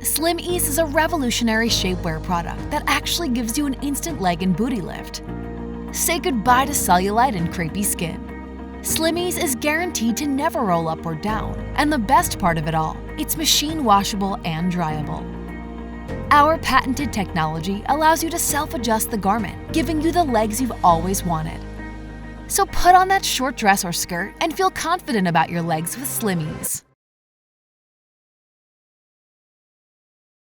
Slim Ease is a revolutionary shapewear product that actually gives you an instant leg and booty lift. Say goodbye to cellulite and crepey skin. Slim Ease is guaranteed to never roll up or down, and the best part of it all, it's machine washable and dryable. Our patented technology allows you to self-adjust the garment, giving you the legs you've always wanted. So put on that short dress or skirt and feel confident about your legs with Slim Ease.